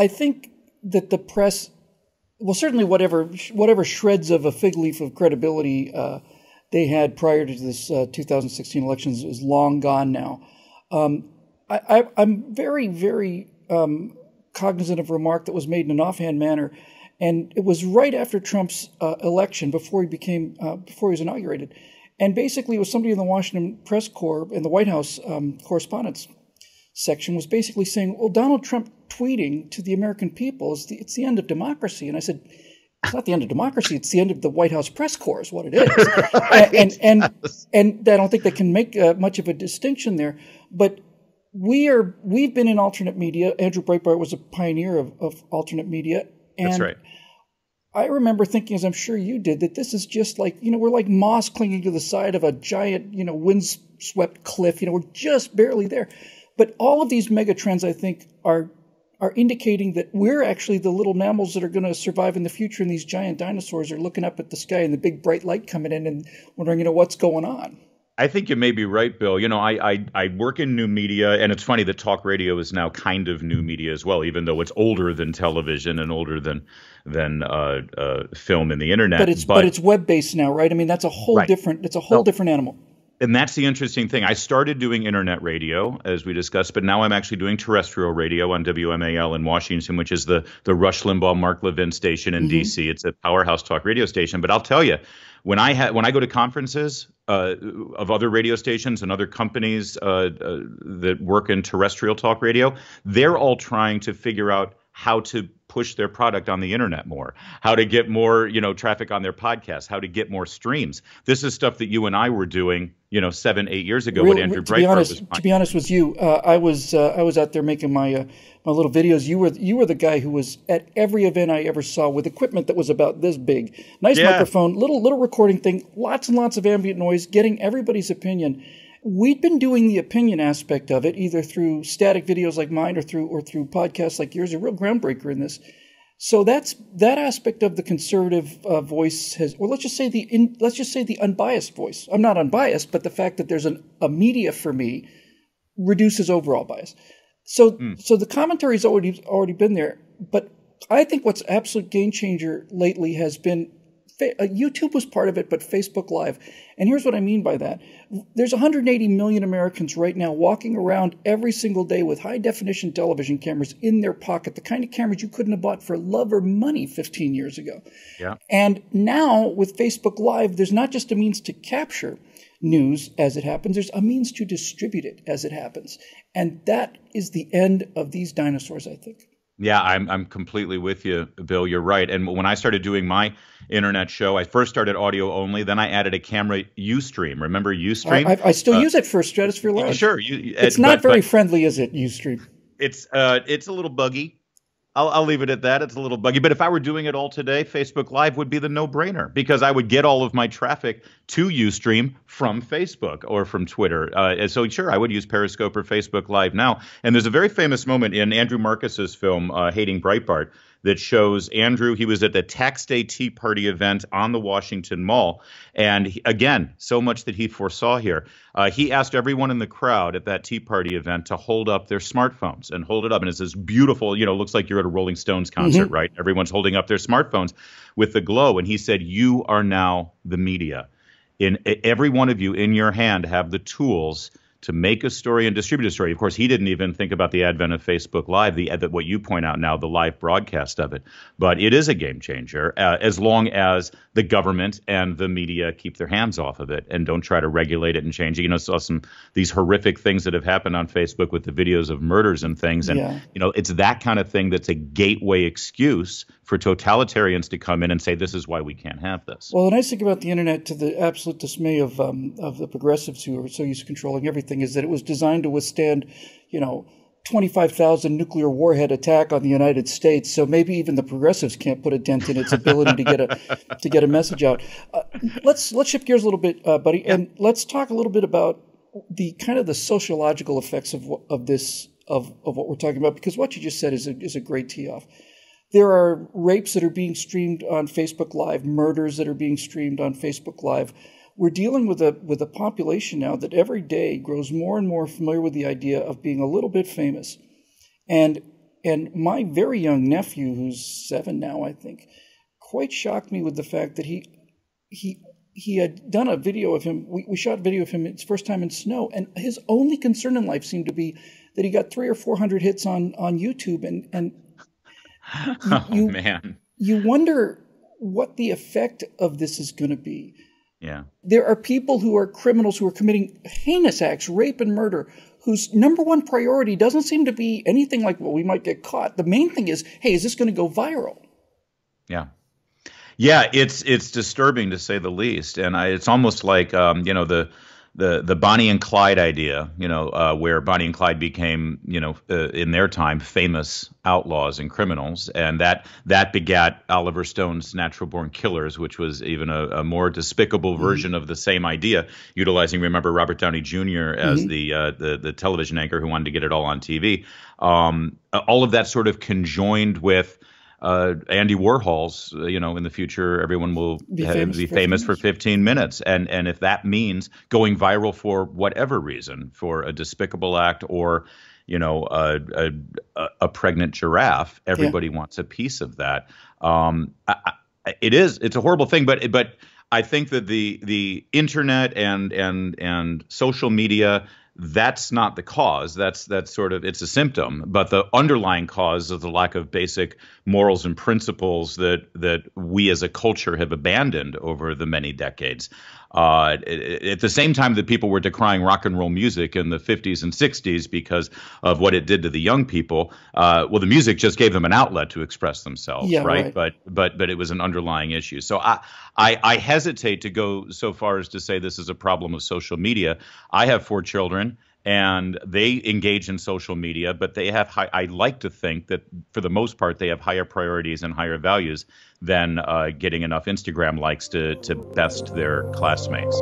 I think that the press, well, certainly whatever shreds of a fig leaf of credibility they had prior to this 2016 elections is long gone now. I'm very, very cognizant of a remark that was made in an offhand manner, and it was right after Trump's election, before he was inaugurated, and basically it was somebody in the Washington press corps in the White House correspondence section was basically saying, well, Donald Trump tweeting to the American people it's the end of democracy. And I said, it's not the end of democracy, it's the end of the White House press corps is what it is. Right. and I don't think they can make much of a distinction there. But we've been in alternate media. Andrew Breitbart was a pioneer of alternate media. And that's right. I remember thinking, as I'm sure you did, that this is just like, we're like moss clinging to the side of a giant, windswept cliff. We're just barely there. But all of these mega trends, I think, are indicating that we're actually the little mammals that are going to survive in the future, and these giant dinosaurs are looking up at the sky and the big bright light coming in and wondering, what's going on. I think you may be right, Bill. I work in new media, and it's funny that talk radio is now kind of new media as well, even though it's older than television and older than film and the internet. But it's web based now, right? I mean, that's a whole different animal. And that's the interesting thing. I started doing internet radio, as we discussed, but now I'm actually doing terrestrial radio on WMAL in Washington, which is the Rush Limbaugh, Mark Levin station in D.C. It's a powerhouse talk radio station. But I'll tell you, when I go to conferences of other radio stations and other companies that work in terrestrial talk radio, they're all trying to figure out how to push their product on the internet more, how to get more, traffic on their podcast, how to get more streams. This is stuff that you and I were doing, 7-8 years ago when Andrew Breitbart was. To be honest with you, I was out there making my little videos. You were the guy who was at every event I ever saw with equipment that was about this big, nice microphone, little recording thing, lots and lots of ambient noise, getting everybody's opinion. We'd been doing the opinion aspect of it, either through static videos like mine or through podcasts like yours, a real groundbreaker in this. So that aspect of the conservative voice has, or let's just say the unbiased voice. I'm not unbiased, but the fact that there's a media for me reduces overall bias. So the commentary's already been there. But I think what's absolute game changer lately has been YouTube was part of it, but Facebook Live. And here's what I mean by that. There's 180 million Americans right now walking around every single day with high-definition television cameras in their pocket, the kind of cameras you couldn't have bought for love or money 15 years ago. Yeah. And now with Facebook Live, there's not just a means to capture news as it happens, there's a means to distribute it as it happens. And that is the end of these dinosaurs, I think. Yeah, I'm completely with you, Bill. You're right. And when I started doing my internet show, I first started audio only. Then I added a camera Ustream. Remember Ustream? I still use it for Stratosphere Live. Sure. It's not very friendly, is it, Ustream? It's a little buggy. I'll leave it at that. It's a little buggy. But if I were doing it all today, Facebook Live would be the no-brainer because I would get all of my traffic to Ustream from Facebook or from Twitter. And so, sure, I would use Periscope or Facebook Live now. And there's a very famous moment in Andrew Marcus's film, Hating Breitbart, that shows Andrew, he was at the Tax Day Tea Party event on the Washington Mall. And again, so much that he foresaw here. He asked everyone in the crowd at that Tea Party event to hold up their smartphones and hold it up. And it's this beautiful, looks like you're at a Rolling Stones concert, right? Everyone's holding up their smartphones with the glow. And he said, you are now the media. Every one of you in your hand have the tools to make a story and distribute a story. Of course, he didn't even think about the advent of Facebook Live, what you point out now, the live broadcast of it. But it is a game changer as long as the government and the media keep their hands off of it and don't try to regulate it and change it. Saw these horrific things that have happened on Facebook with the videos of murders and things. And, it's that kind of thing that's a gateway excuse for totalitarians to come in and say, this is why we can't have this. Well, the nice thing about the internet, to the absolute dismay of the progressives who are so used to controlling everything, is that it was designed to withstand, 25,000 nuclear warhead attack on the United States. So maybe even the progressives can't put a dent in its ability to get a message out. Let's shift gears a little bit, buddy, and let's talk a little bit about the kind of the sociological effects of what we're talking about, because what you just said is a great tee off. There are rapes that are being streamed on Facebook Live, murders that are being streamed on Facebook Live. We're dealing with a population now that every day grows more and more familiar with the idea of being a little bit famous. And And my very young nephew, who's 7 now, I think, quite shocked me with the fact that he had done a video of him. We shot video of him his first time in snow, and his only concern in life seemed to be that he got 300 or 400 hits on YouTube, and oh man, you wonder what the effect of this is going to be. Yeah. There are people who are criminals who are committing heinous acts, rape and murder, whose number one priority doesn't seem to be anything like, well, we might get caught. The main thing is, hey, is this going to go viral? Yeah. Yeah, it's disturbing to say the least. And it's almost like, the Bonnie and Clyde idea, where Bonnie and Clyde became, in their time, famous outlaws and criminals. And that begat Oliver Stone's Natural Born Killers, which was even a more despicable version of the same idea, utilizing, remember, Robert Downey Jr. as the television anchor who wanted to get it all on TV. All of that sort of conjoined with Andy Warhol's, in the future, everyone will be famous for 15 minutes. And if that means going viral for whatever reason, for a despicable act or, a pregnant giraffe, everybody wants a piece of that. It's a horrible thing, but I think that the internet and social media, that's not the cause. That's sort of, it's a symptom, but the underlying cause is the lack of basic morals and principles that we as a culture have abandoned over the many decades. At the same time that people were decrying rock and roll music in the 50s and 60s because of what it did to the young people, the music just gave them an outlet to express themselves, right? But it was an underlying issue. So I hesitate to go so far as to say this is a problem of social media. I have 4 children, and they engage in social media, but they have I like to think that for the most part they have higher priorities and higher values than getting enough Instagram likes to best their classmates.